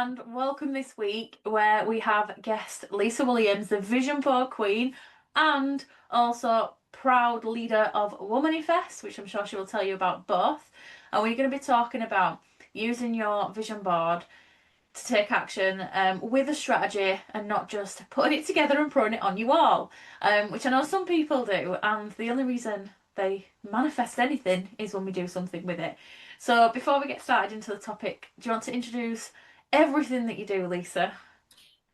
and welcome this week where we have guest Lisa Williams, the Vision Board Queen, and also proud leader of Womanifest, which I'm sure she will tell you about both. And we're going to be talking about using your vision board to take action with a strategy and not just putting it together and putting it on your wall, which I know some people do, and the only reason they manifest anything is when we do something with it. So before we get started into the topic, do you want to introduce everything that you do, Lisa?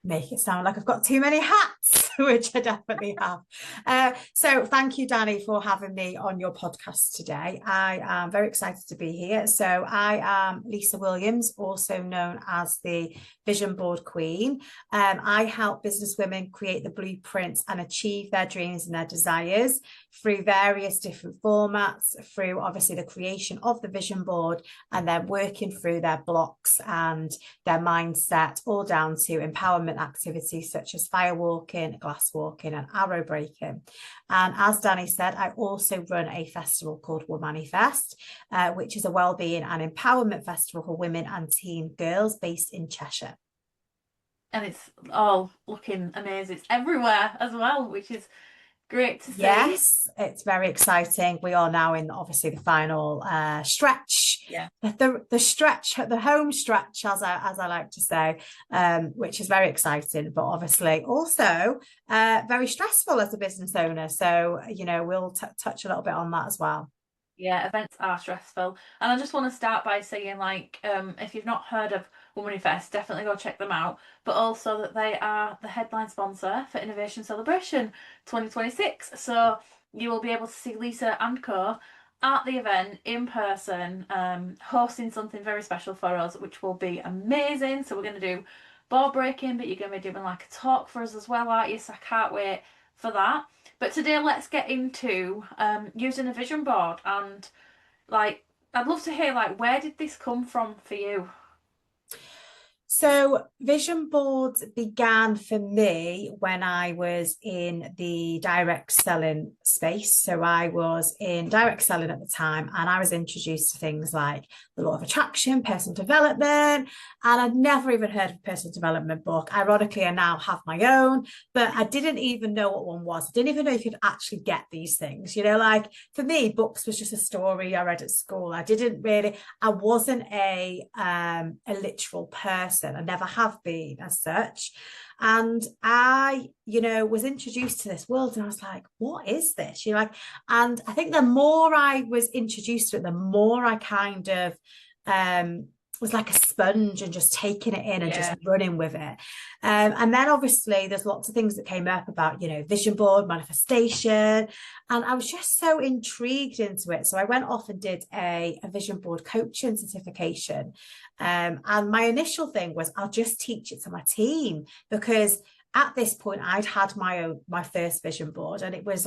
Make it sound like I've got too many hats, which I definitely have. So thank you, Dani, for having me on your podcast today. I am very excited to be here. So I am Lisa Williams, also known as the Vision Board Queen. I help business women create the blueprints and achieve their dreams and their desires through various different formats, through obviously the creation of the vision board and then working through their blocks and their mindset, all down to empowerment activities such as fire walking, glass walking, and arrow breaking. And as Dani said, I also run a festival called Womanifest, which is a wellbeing and empowerment festival for women and teen girls based in Cheshire. And it's all looking amazing. It's everywhere as well, which is great to see. Yes, it's very exciting. We are now in obviously the final stretch, Yeah. the stretch, the home stretch, as I like to say, which is very exciting, but obviously also very stressful as a business owner. So we'll touch a little bit on that as well. Yeah, events are stressful. And I just want to start by saying, if you've not heard of Womanifest, definitely go check them out. But also that they are the headline sponsor for Innovation Celebration 2026. So you will be able to see Lisa and Co at the event in person, hosting something very special for us, which will be amazing. So we're going to do board breaking, but you're going to be doing like a talk for us as well, aren't you? So I can't wait for that. But today, let's get into using a vision board and I'd love to hear where did this come from for you? So vision boards began for me when I was in the direct selling space. So I was in direct selling at the time, and I was introduced to things like the law of attraction, personal development, and I'd never even heard of a personal development book. Ironically, I now have my own, but I didn't even know what one was. I didn't even know you could actually get these things. Like for me, books was just a story I read at school. I wasn't a literal person. I never have been as such. And I, was introduced to this world and I was like, what is this? And I think the more I was introduced to it, the more I kind of was like a sponge and just taking it in and just running with it. And then obviously there's lots of things that came up about, vision board, manifestation. And I was just so intrigued into it. So I went off and did a vision board coaching certification. And my initial thing was I'll just teach it to my team, because at this point I'd had my first vision board, and it was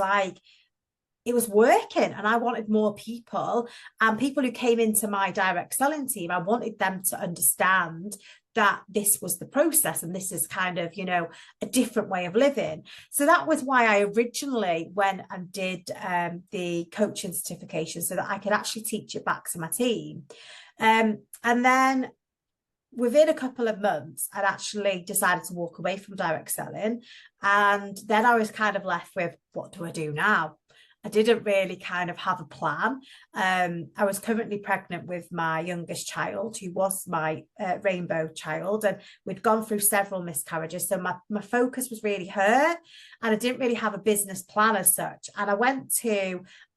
working, and I wanted more people, and people who came into my direct selling team, I wanted them to understand that this was the process and this is kind of, a different way of living. So that was why I originally went and did the coaching certification, so that I could actually teach it back to my team. And then within a couple of months, I'd actually decided to walk away from direct selling. And then I was kind of left with, what do I do now? I didn't really kind of have a plan. I was currently pregnant with my youngest child, who was my rainbow child, and we'd gone through several miscarriages. So my focus was really her, and I didn't really have a business plan as such. And I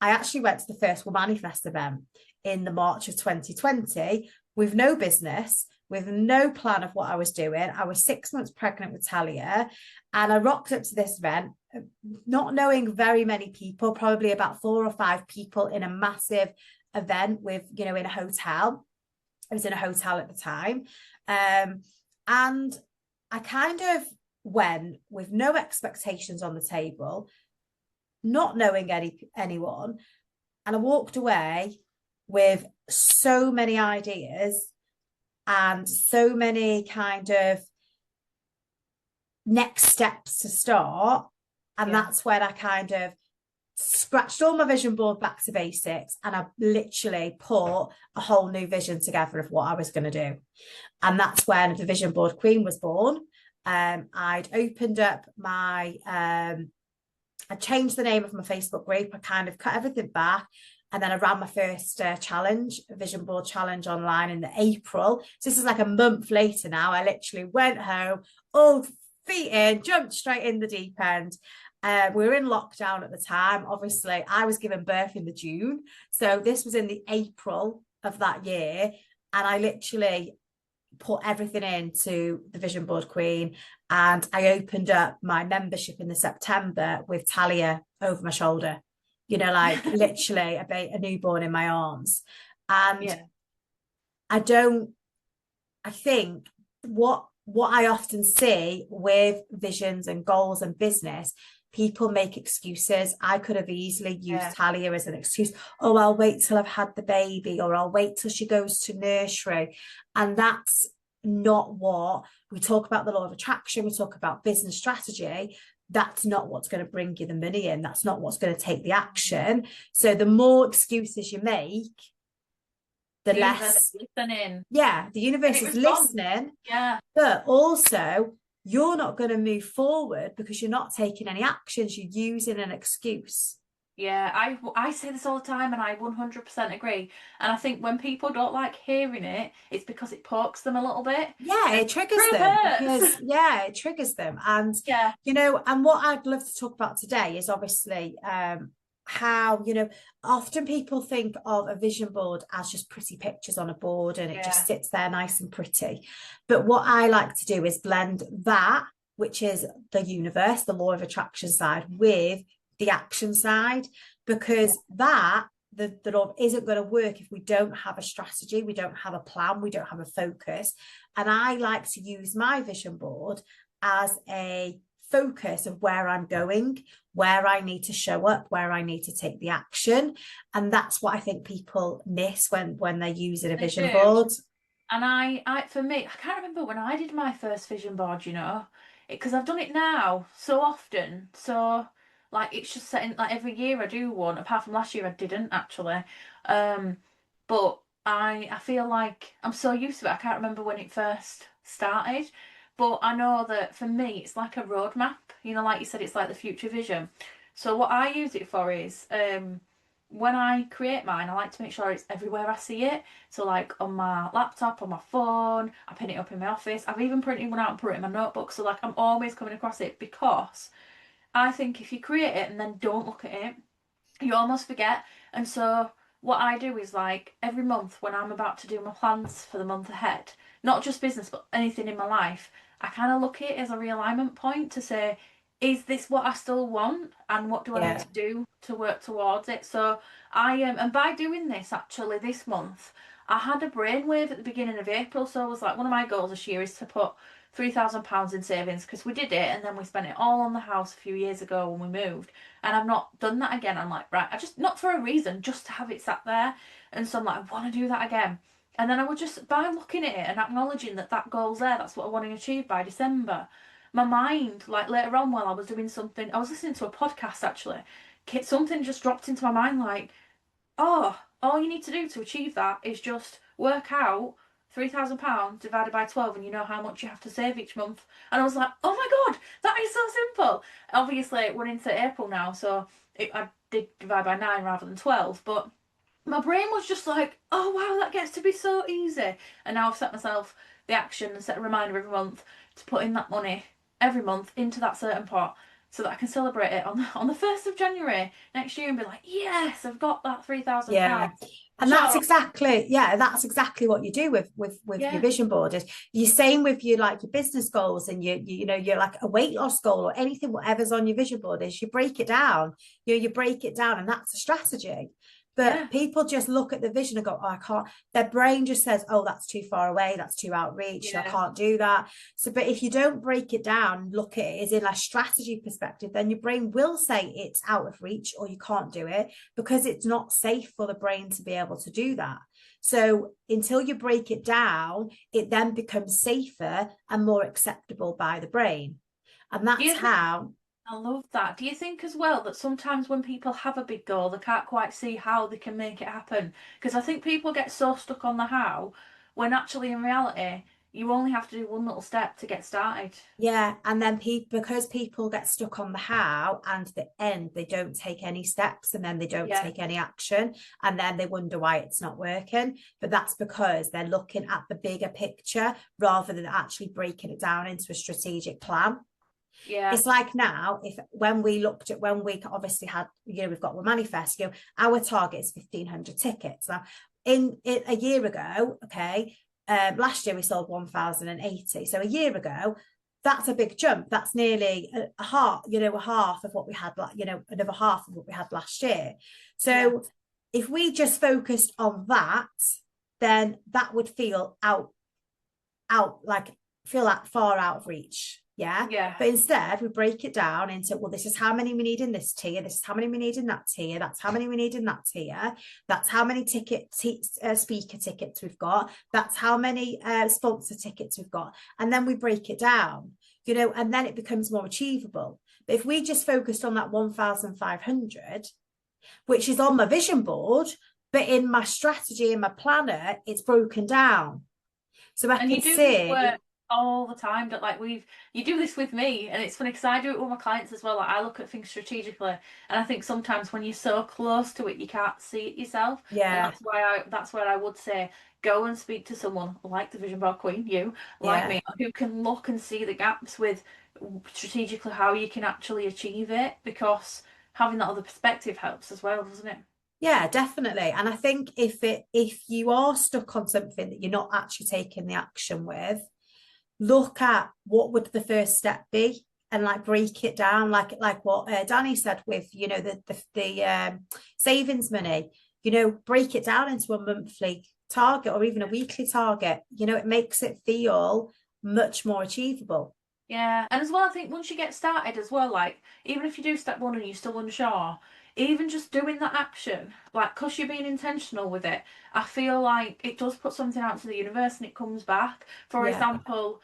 actually went to the first Womanifest event in the March of 2020 with no business, with no plan of what I was doing. I was 6 months pregnant with Talia, and I rocked up to this event, not knowing very many people, probably about 4 or 5 people in a massive event with, in a hotel. I was in a hotel at the time. And I kind of went with no expectations on the table, not knowing anyone. And I walked away with so many ideas and so many kind of next steps to start. And that's when I kind of scratched all my vision board back to basics, and I literally put a whole new vision together of what I was going to do. And that's when the Vision Board Queen was born. I'd opened up my, I changed the name of my Facebook group. I kind of cut everything back. And then I ran my first challenge, a vision board challenge online in the April. So this is like a month later now. I literally went home, all feet in, jumped straight in the deep end. We were in lockdown at the time. Obviously, I was given birth in the June. So this was in the April of that year. And I literally put everything into the Vision Board Queen, and I opened up my membership in the September with Talia over my shoulder, you know, like literally a newborn in my arms. And Yeah. I think what I often see with visions and goals and business, people make excuses. I could have easily used Talia as an excuse. Oh, I'll wait till I've had the baby, or I'll wait till she goes to nursery. And that's not what we talk about. The law of attraction, we talk about business strategy. That's not what's going to bring you the money in. That's not what's going to take the action. So the more excuses you make, the less listening. Yeah, the universe is listening. Yeah. But also, you're not going to move forward because you're not taking any actions. You're using an excuse. Yeah, I say this all the time, and I 100% agree. And I think when people don't like hearing it, it's because it pokes them a little bit. Yeah, it triggers them because it triggers them. And you know, and what I'd love to talk about today is obviously how, you know, often people think of a vision board as just pretty pictures on a board, and it just sits there nice and pretty. But what I like to do is blend that, which is the universe, the law of attraction side, with the action side, because that the law isn't going to work if we don't have a strategy, we don't have a plan, we don't have a focus. And I like to use my vision board as a focus of where I'm going, where I need to show up, where I need to take the action. And that's what I think people miss when they're using a vision board. And I for me, I can't remember when I did my first vision board, you know, because I've done it now so often. So like it's just setting, like every year I do one. Apart from last year I didn't actually. But I feel like I'm so used to it. I can't remember when it first started. But I know that for me it's like a roadmap. You know, like you said, it's like the future vision. So what I use it for is when I create mine, I like to make sure it's everywhere I see it. So like on my laptop, on my phone, I pin it up in my office. I've even printed one out and put it in my notebook. So like I'm always coming across it, because I think if you create it and then don't look at it, you almost forget. And so what I do is like every month when I'm about to do my plans for the month ahead, not just business but anything in my life, I kind of look at it as a realignment point to say, is this what I still want, and what do I need to do to work towards it? So I and by doing this actually this month, I had a brainwave at the beginning of April. So I was like, one of my goals this year is to put £3,000 in savings, because we did it and then we spent it all on the house a few years ago when we moved, and I've not done that again. I'm like, right, I just, not for a reason, just to have it sat there. And so I'm like, I want to do that again. And then I would just, by looking at it and acknowledging that that goal's there, that's what I want to achieve by December, my mind, like later on while I was doing something, I was listening to a podcast actually, something just dropped into my mind like, oh, all you need to do to achieve that is just work out £3,000 divided by 12, and you know how much you have to save each month. And I was like, oh my god, that is so simple. Obviously, we're into April now, so I did divide by 9 rather than 12, but my brain was just like, oh wow, that gets to be so easy. And now I've set myself the action and set a reminder every month to put in that money every month into that certain pot, so that I can celebrate it on the 1st of January next year and be like, yes, I've got that £3,000. Yeah. And that's exactly what you do with your vision board. Is you're same with your like your business goals, and you know, you're like a weight loss goal or anything, whatever's on your vision board, is you break it down. You break it down, and that's a strategy. But people just look at the vision and go, oh, I can't. Their brain just says, oh, that's too far away. That's too outreach. I can't do that. So, but if you don't break it down, look at it as in a strategy perspective, then your brain will say it's out of reach or you can't do it, because it's not safe for the brain to be able to do that. So until you break it down, it then becomes safer and more acceptable by the brain. And that's how. I love that. Do you think as well that sometimes when people have a big goal, they can't quite see how they can make it happen? Because I think people get so stuck on the how, when actually in reality, you only have to do one little step to get started. Yeah, and then people, because people get stuck on the how and the end, they don't take any steps, and then they don't Yeah, take any action, and then they wonder why it's not working. But that's because they're looking at the bigger picture rather than actually breaking it down into a strategic plan. yeah, It's like now, if when we looked at, when we obviously had, we've got Womanifest, our target is 1,500 tickets. Now, in a year ago, okay, last year we sold 1,080. So a year ago, that's a big jump. That's nearly a half, a half of what we had, another half of what we had last year. yeah, So if we just focused on that, then that would feel out like feel that far out of reach. Yeah. yeah, But instead, we break it down into, well, this is how many we need in this tier. This is how many we need in that tier. That's how many we need in that tier. That's how many speaker tickets we've got. That's how many sponsor tickets we've got. And then we break it down, and then it becomes more achievable. But if we just focused on that 1,500, which is on my vision board, but in my strategy, in my planner, it's broken down. So I and can you do this see, work all the time. That like you do this with me, and it's funny because I do it with my clients as well. Like I look at things strategically, and I think sometimes when you're so close to it, you can't see it yourself, and yeah, that's where I would say go and speak to someone like the Vision Board Queen, you like yeah, me, who can look and see the gaps with strategically how you can actually achieve it, because having that other perspective helps as well, doesn't it? yeah, definitely. And I think if you are stuck on something that you're not actually taking the action with, look at what would the first step be, and like break it down, like what Dani said with the savings money. Break it down into a monthly target or even a weekly target. It makes it feel much more achievable. Yeah, and as well, I think once you get started as well, like even if you do step one and you're still unsure, even just doing that action, like because you're being intentional with it, I feel like it does put something out to the universe and it comes back. For Yeah, example,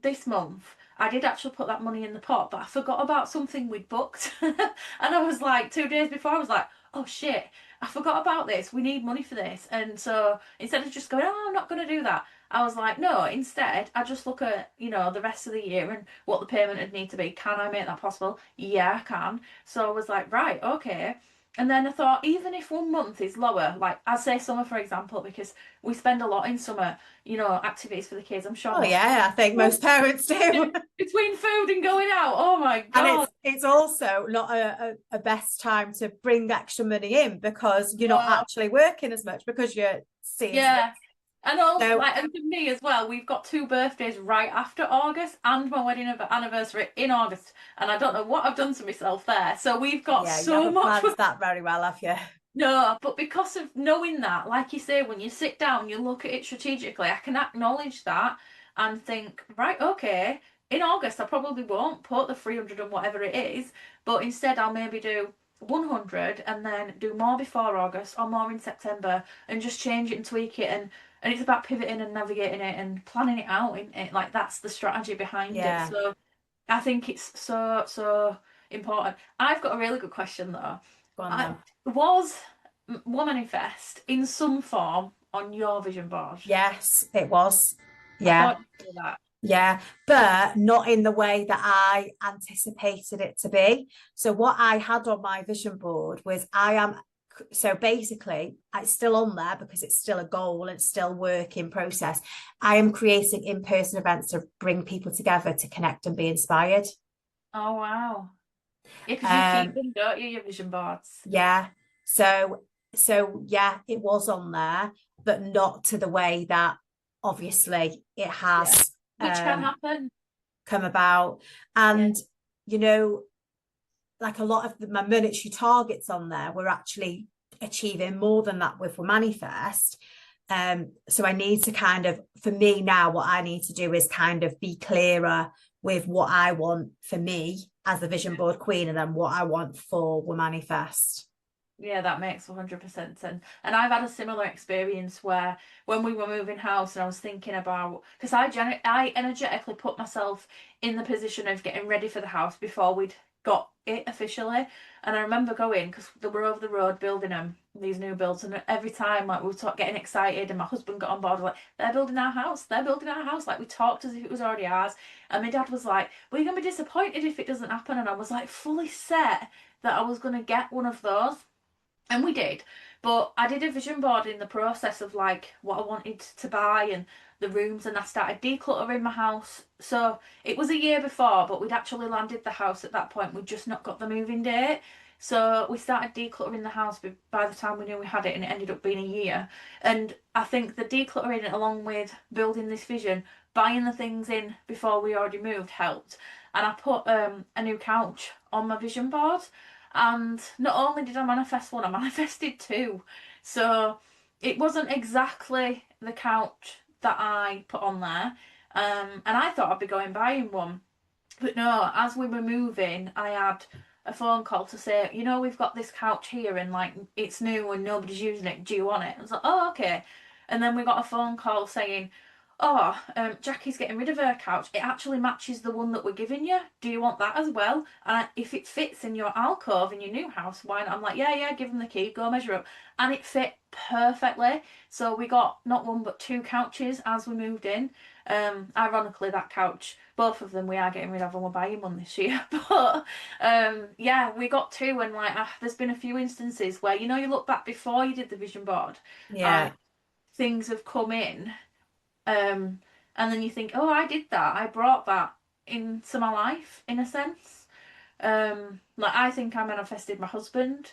this month I did actually put that money in the pot, but I forgot about something we'd booked, and I was like 2 days before, I was like, oh shit, I forgot about this. We need money for this, and so instead of just going, oh, I'm not going to do that. I was like, no, instead, I just look at, the rest of the year and what the payment would need to be. Can I make that possible? Yeah, I can. So I was like, right, okay. And then I thought, even if 1 month is lower, like I say summer, for example, because we spend a lot in summer, activities for the kids. I'm sure oh most yeah, I think most parents do. between food and going out. Oh my And God. it's also not a best time to bring extra money in because you're not No. actually working as much because you're seeing to Yeah. And also, so like, and for me as well, we've got two birthdays right after August and my wedding anniversary in August. And I don't know what I've done to myself there. So we've got yeah, you so haven't much. planned that very well, have you? No, but because of knowing that, like you say, when you sit down, you look at it strategically, I can acknowledge that and think, right, okay, in August I probably won't put the 300 and whatever it is, but instead I'll maybe do 100 and then do more before August or more in September and just change it and tweak it, and it's about pivoting and navigating it and planning it out in it, like that's the strategy behind it. Yeah, So I think it's so important. I've got a really good question though. go on I then. was Womanifest in some form on your vision board. Yes, it was. I Yeah, thought you saw that. yeah, but not in the way that I anticipated it to be. So what I had on my vision board was I am so basically it's still on there because it's still a goal and it's still work in process. I am creating in-person events to bring people together to connect and be inspired. Oh wow. Yeah, because you keep Um, them, don't you, your vision boards? yeah. So yeah, it was on there, but not to the way that obviously it Yeah. has Which can um happen. come about. Yeah. And you know, like a lot of my monetary targets on there were actually achieving more than that with Manifest. So I need to kind of, for me now, what I need to do is kind of be clearer with what I want for me as the vision Yeah. board queen and then what I want for Womanifest. Yeah, that makes 100% sense. And I've had a similar experience where when we were moving house and I was thinking about, because I energetically put myself in the position of getting ready for the house before we'd got it officially. And I remember going because they were over the road building them, these new builds, and every time like we were getting excited, and my husband got on board like they're building our house, they're building our house. Like we talked as if it was already ours. And my dad was like, "Well, you're gonna be disappointed if it doesn't happen." And I was like fully set that I was gonna get one of those. And we did. But I did a vision board in the process of like what I wanted to buy and the rooms, and I started decluttering my house. So it was a year before, but we'd actually landed the house at that point. We'd just not got the moving date. So we started decluttering the house by the time we knew we had it, and it ended up being a year. And I think the decluttering, along with building this vision, buying the things in before we already moved, helped. And I put a new couch on my vision board. And not only did I manifest one, I manifested two. So it wasn't exactly the couch that I put on there. And I thought I'd be going buying one. But no, as we were moving, I had a phone call to say, we've got this couch here and like it's new and nobody's using it. Do you want it? I was like, oh, okay. And then we got a phone call saying, oh, Jackie's getting rid of her couch. It actually matches the one that we're giving you. Do you want that as well? And if it fits in your alcove in your new house, why not? I'm like, yeah, yeah, give them the key, go measure up. And it fit perfectly. So we got not one but two couches as we moved in. Ironically, that couch, both of them we are getting rid of and we're buying one this year. But yeah, we got two, and like there's been a few instances where you look back before you did the vision board and Yeah. things have come in, um, and then you think, oh, I did that. I brought that into my life in a sense. Like I think I manifested my husband,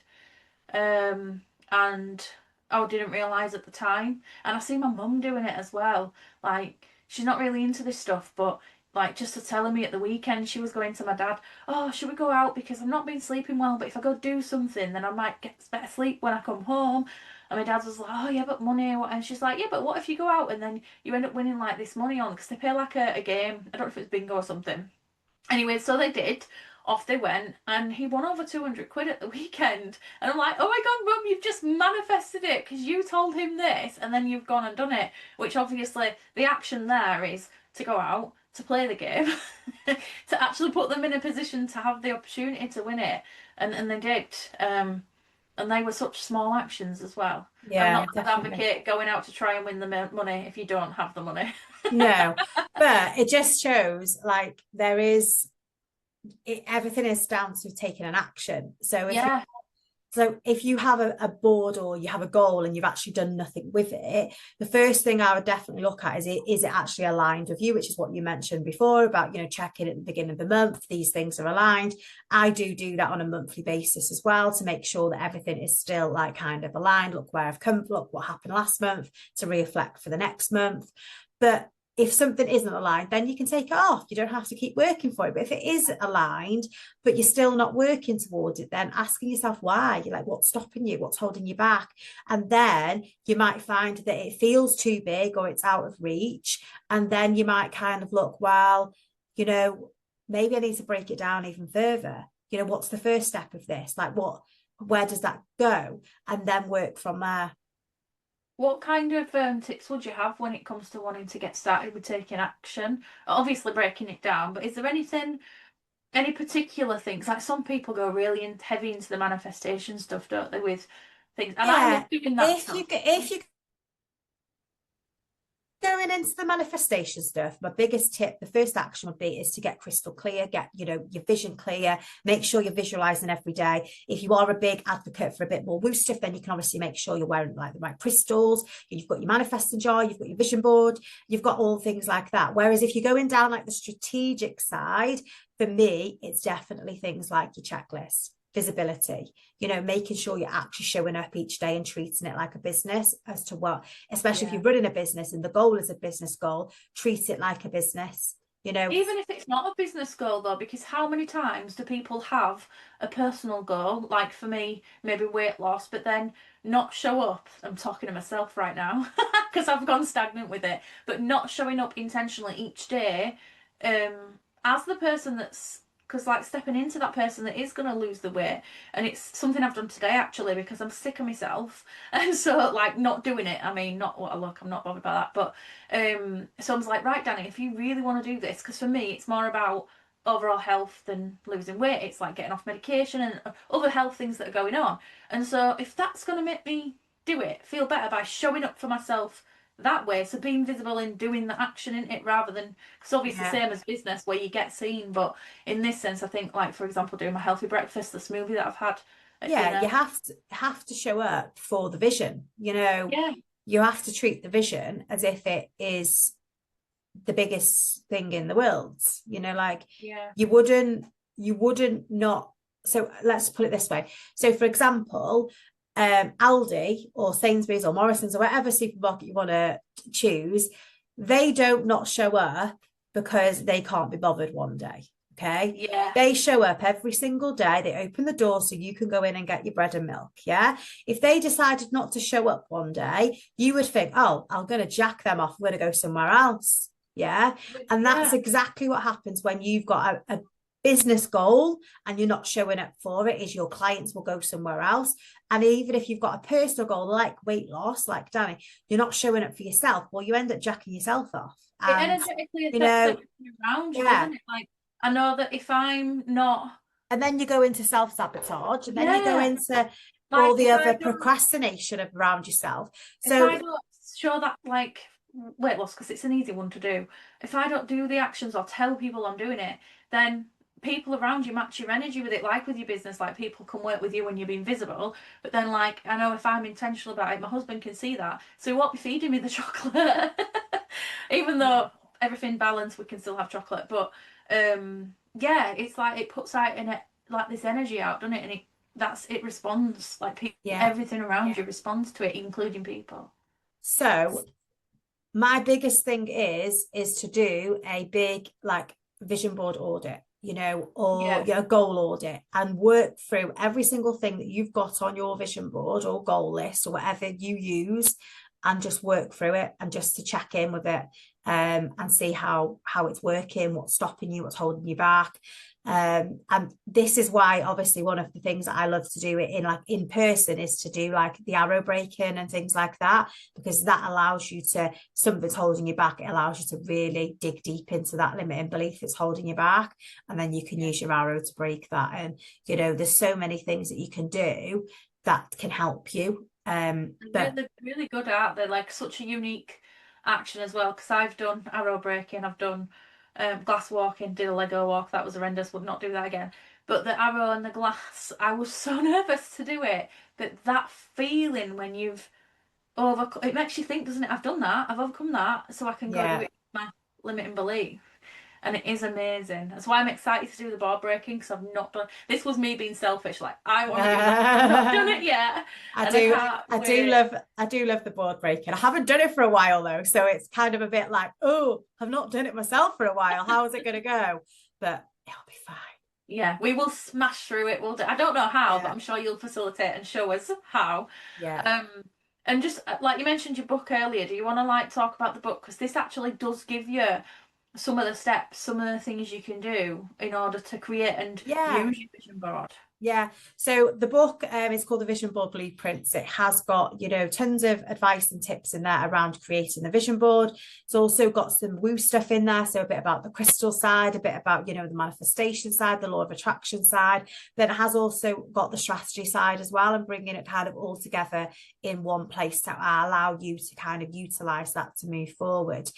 um, and I didn't realise at the time. And I see my mum doing it as well. Like she's not really into this stuff, but like just to telling me at the weekend, she was going to my dad, "Oh, should we go out because I've not been sleeping well? But if I go do something, then I might get better sleep when I come home." And my dad was like, "Oh yeah, but money." And she's like, "Yeah, but what if you go out and then you end up winning like this money on because they pay like a game. I don't know if it's bingo or something." Anyway, so they did. Off they went, and he won over 200 quid at the weekend. And I'm like, oh my God, Mum, you've just manifested it because you told him this, and then you've gone and done it. Which obviously, the action there is to go out, to play the game, to actually put them in a position to have the opportunity to win it. And they did. And they were such small actions as well. I'm Yeah, not an definitely. advocate going out to try and win the money if you don't have the money. No, but it just shows like everything is down to taking an action. Yeah, So if you have a board or you have a goal and you've actually done nothing with it, the first thing I would definitely look at is it actually aligned with you, which is what you mentioned before about, checking at the beginning of the month, these things are aligned. I do that on a monthly basis as well to make sure that everything is still like kind of aligned. Look where I've come, look what happened last month to reflect for the next month. But if something isn't aligned, then you can take it off. You don't have to keep working for it. But if it is aligned, but you're still not working towards it, then asking yourself why. You're like, what's stopping you? What's holding you back? And then you might find that it feels too big or it's out of reach. And then you might kind of look, well, you know, maybe I need to break it down even further. What's the first step of this? Like, where does that go? And then work from there. what kind of tips would you have when it comes to wanting to get started with taking action? Obviously, breaking it down, but is there any particular things? Like some people go really heavy into the manifestation stuff, don't they? With things, and I love Yeah. doing that If stuff. you if you going into the manifestation stuff, my biggest tip, the first action would be is to get crystal clear, get, your vision clear, make sure you're visualizing every day. If you are a big advocate for a bit more woo stuff, then you can obviously make sure you're wearing like the right crystals. You've got your manifesting jar, you've got your vision board, you've got all things like that. Whereas if you're going down like the strategic side, for me, it's definitely things like your checklist, visibility, making sure you're actually showing up each day and treating it like a business as to what, especially if Yeah. you're running a business and the goal is a business goal, treat it like a business, Even if it's not a business goal though, because how many times do people have a personal goal, like for me, maybe weight loss, but then not show up? I'm talking to myself right now because I've gone stagnant with it, but not showing up intentionally each day, as the person that's because like stepping into that person that is going to lose the weight, and it's something I've done today actually because I'm sick of myself, and so like not doing it. I mean, not what I look, I'm not bothered by that, but so I was like, right, Dani, if you really want to do this, because for me, it's more about overall health than losing weight. It's like getting off medication and other health things that are going on. And so if that's going to make me do it, feel better by showing up for myself that way, so being visible in doing the action in it rather than, because obviously Yeah. same as business where you get seen, but in this sense, I think like for example doing my healthy breakfast, the smoothie that I've had at Yeah, you dinner. have to show up for the vision. Yeah, You have to treat the vision as if it is the biggest thing in the world. Like yeah, you wouldn't not. So let's put it this way. So for example, Aldi or Sainsbury's or Morrison's or whatever supermarket you want to choose, they don't not show up because they can't be bothered one day. Okay. yeah. They show up every single day. They open the door so you can go in and get your bread and milk. Yeah. If they decided not to show up one day, you would think, oh, I'm going to jack them off. I'm going to go somewhere else. Yeah. And that's Yeah. exactly what happens when you've got a business goal and you're not showing up for it, is your clients will go somewhere else. And even if you've got a personal goal like weight loss, like Dani, you're not showing up for yourself. Well, you end up jacking yourself off. It And, energetically you affects know, everything around you, yeah. doesn't it? Like I know that if I'm not, And then you go into self-sabotage and then you go yeah, into all like the if I other don't, procrastination around yourself. if So I don't show that like weight loss, because it's an easy one to do, if I don't do the actions or tell people I'm doing it, then people around you match your energy with it, like with your business. Like people can work with you when you're being visible, but then like I know if I'm intentional about it, my husband can see that, so he won't be feeding me the chocolate. Even though everything balanced, we can still have chocolate. But yeah, it's like it puts out in it like this energy out, doesn't it? And it responds like yeah. everything around you responds to it, including people. So my biggest thing is to do a big like vision board audit, or Yeah, goal audit, and work through every single thing that you've got on your vision board or goal list or whatever you use, and just work through it and just to check in with it, and see how it's working, what's stopping you, what's holding you back. And this is why obviously one of the things that I love to do it in like in person is to do like the arrow breaking and things like that, because that allows you to, something's holding you back, it allows you to really dig deep into that limiting belief that's holding you back, and then you can yeah. use your arrow to break that. And there's so many things that you can do that can help you. But Really, really good at. They're like such a unique action as well. Because I've done arrow breaking, I've done glass walking, did a Lego walk. That was horrendous. Would not do that again. But the arrow and the glass, I was so nervous to do it. But that feeling when you've overcome, it makes you think, doesn't it? I've done that. I've overcome that, so I can go do yeah. it with my limiting belief. And it is amazing. That's why I'm excited to do the board breaking because I've not done. This was me being selfish. Like I want to do that. I've not done it yet, I and I do, can't I do wait. love, I do love the board breaking. I haven't done it for a while though, so it's kind of a bit like, oh, I've not done it myself for a while. How is it going to go? But it'll be fine. Yeah, we will smash through it. We'll do. I don't know how, but Yeah, I'm sure you'll facilitate and show us how. yeah, Um, and just like you mentioned your book earlier, do you want to like talk about the book? Because this actually does give you some of the steps, some of the things you can do in order to create and yeah. use your vision board. Yeah. So the book is called The Vision Board Blueprints. It has got, tons of advice and tips in there around creating the vision board. It's also got some woo stuff in there. So a bit about the crystal side, a bit about, the manifestation side, the law of attraction side. Then it has also got the strategy side as well, and bringing it kind of all together in one place to allow you to kind of utilize that to move forward.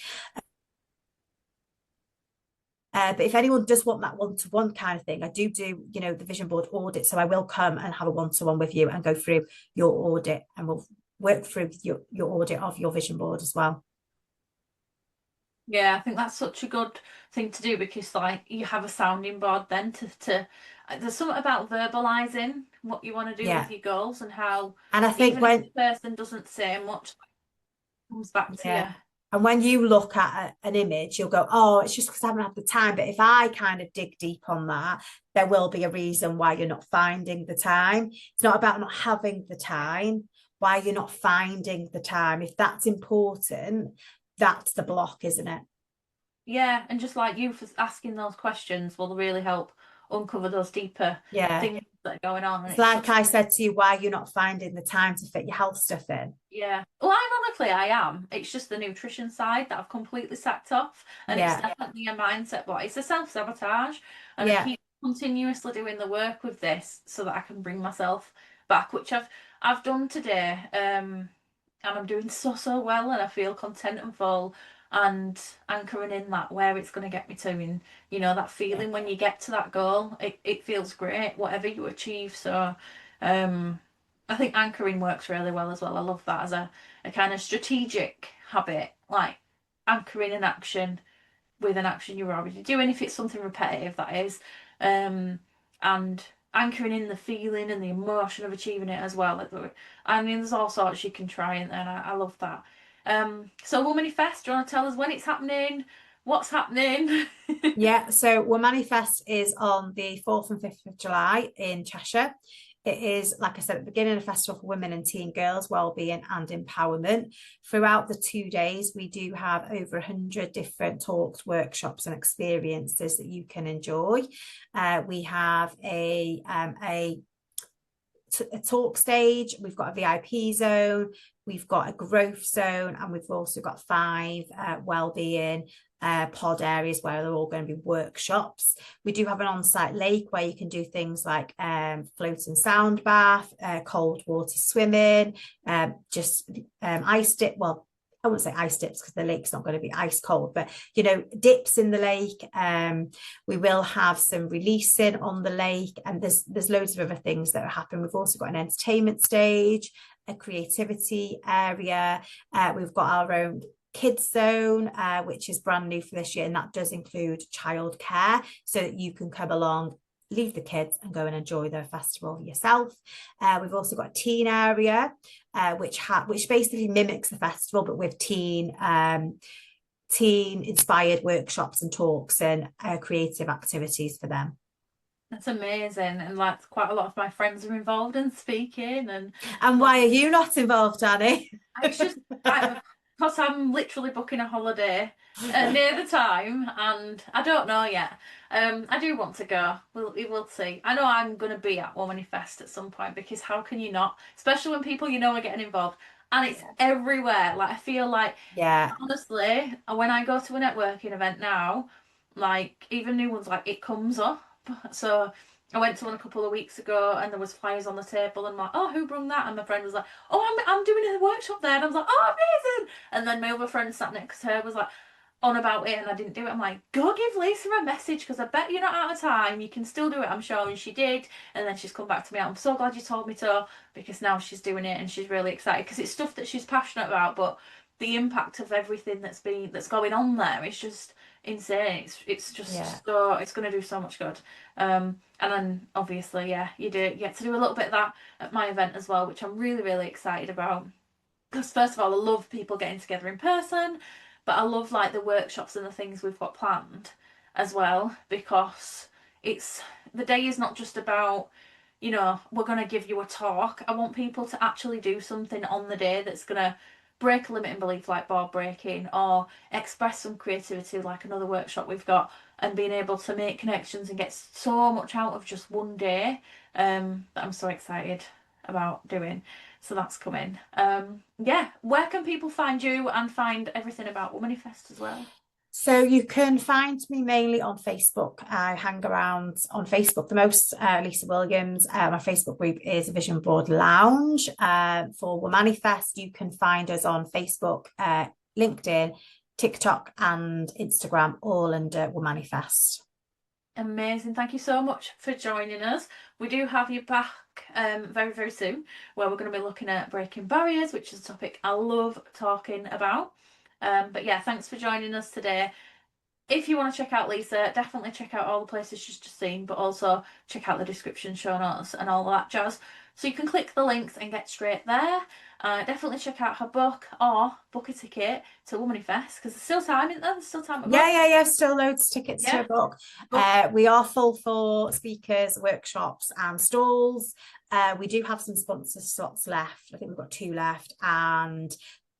But if anyone does want that one-to-one kind of thing, I do, the vision board audit. So I will come and have a one-to-one with you and go through your audit, and we'll work through your audit of your vision board as well. Yeah, I think that's such a good thing to do because like you have a sounding board then to there's something about verbalizing what you want to do with Yeah. your goals and how And I think even if when, the person doesn't say much, like, it comes back to yeah. you. And when you look at an image, you'll go, oh, it's just because I haven't had the time. But if I kind of dig deep on that, there will be a reason why you're not finding the time. It's not about not having the time, why you're not finding the time. If that's important, that's the block, isn't it? Yeah, and just like you for asking those questions will really help uncover those deeper Yeah. things that are going on, and It's it's like just I said to you, why you're not finding the time to fit your health stuff in. yeah. Well, ironically, I am. It's just the nutrition side that I've completely sacked off, and it's Yeah, definitely a mindset block. It's a self-sabotage, and I yeah, keep continuously doing the work with this so that I can bring myself back, which I've done today. And I'm doing so well, and I feel content and full, and anchoring in that where it's going to get me to, and that yeah. feeling when you get to that goal, it feels great, whatever you achieve. So, um, I think anchoring works really well as well. I love that as a kind of strategic habit, like anchoring an action with an action you're already doing, if it's something repetitive, that is, and anchoring in the feeling and the emotion of achieving it as well. I mean, there's all sorts you can try, and I love that. So Womanifest, do you want to tell us when it's happening? What's happening? Yeah, so Womanifest is on the 4th and 5th of July in Cheshire. It is, like I said, at the beginning, a festival for women and teen girls' wellbeing and empowerment. Throughout the 2 days, we do have over 100 different talks, workshops, and experiences that you can enjoy. We have a talk stage, we've got a VIP zone, we've got a growth zone, and we've also got 5 wellbeing pod areas where they're all going to be workshops. We do have an on-site lake where you can do things like floating sound bath, cold water swimming, just ice dip. Well, I wouldn't say ice dips because the lake's not going to be ice cold, but dips in the lake. We will have some releasing on the lake, and there's loads of other things that are happening. We've also got an entertainment stage, a creativity area. We've got our own kids zone, which is brand new for this year, and that does include childcare, so that you can come along, leave the kids and go and enjoy the festival yourself. We've also got a teen area, which basically mimics the festival, but with teen inspired workshops and talks and creative activities for them. That's amazing, and like quite a lot of my friends are involved in speaking, and And lots why are you not involved, Dani? it's just because I'm literally booking a holiday near the time, and I don't know yet. I do want to go. We will see. I know I'm going to be at Womanifest at some point, because how can you not? Especially when people are getting involved, and it's everywhere. Like I feel like Yeah, honestly, when I go to a networking event now, like even new ones, like it comes up. So I went to one a couple of weeks ago, and there was flyers on the table, and I'm like, oh, who brung that? And my friend was like, oh, I'm doing a workshop there, and I was like, oh, amazing. And then my other friend sat next to her was like on about it, and I didn't do it. I'm like, go give Lisa a message, because I bet you're not out of time. You can still do it, I'm sure. And she did, and then she's come back to me. I'm so glad you told me to, because now she's doing it, and she's really excited because it's stuff that she's passionate about, but the impact of everything that's going on there is just insane. It's yeah. just so it's going to do so much good. And then obviously, yeah, you get to do a little bit of that at my event as well, which I'm really excited about. Because first of all, I love people getting together in person, but I love like the workshops and the things we've got planned as well, because it's the day is not just about, we're going to give you a talk. I want people to actually do something on the day that's going to break a limiting belief, like board breaking, or express some creativity like another workshop we've got, and being able to make connections and get so much out of just one day, that I'm so excited about doing. So that's coming. Yeah, where can people find you and find everything about Womanifest as well? So you can find me mainly on Facebook. I hang around on Facebook the most, Lisa Williams. My Facebook group is Vision Board Lounge. For Womanifest, you can find us on Facebook, LinkedIn, TikTok, and Instagram, all under Womanifest. Amazing. Thank you so much for joining us. We do have you back very soon, where we're going to be looking at breaking barriers, which is a topic I love talking about. But yeah, thanks for joining us today. If you want to check out Lisa, definitely check out all the places she's just seen, but also check out the description, show notes, and all that jazz. So you can click the links and get straight there. Definitely check out her book, or book a ticket to Womanifest, because there's still time, isn't there? There's still time to book. Yeah. Still loads of tickets to a Yeah, book. book. We are full for speakers, workshops, and stalls. We do have some sponsor slots left. I think we've got 2 left, and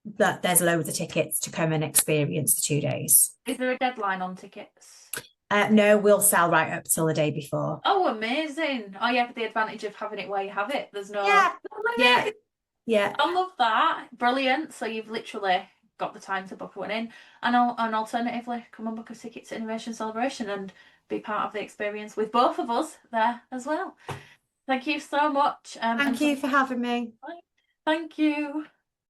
there's loads of tickets to come and experience the 2 days. Is there a deadline on tickets? No, we'll sell right up till the day before. Oh, amazing. Oh, you have the advantage of having it where you have it. There's Yeah, no yeah, limit. yeah. I love that. Brilliant. So you've literally got the time to book one in. And alternatively, come and book a ticket to Innovation Celebration and be part of the experience with both of us there as well. Thank you so much. Thank Until you next for having me. time. Thank you.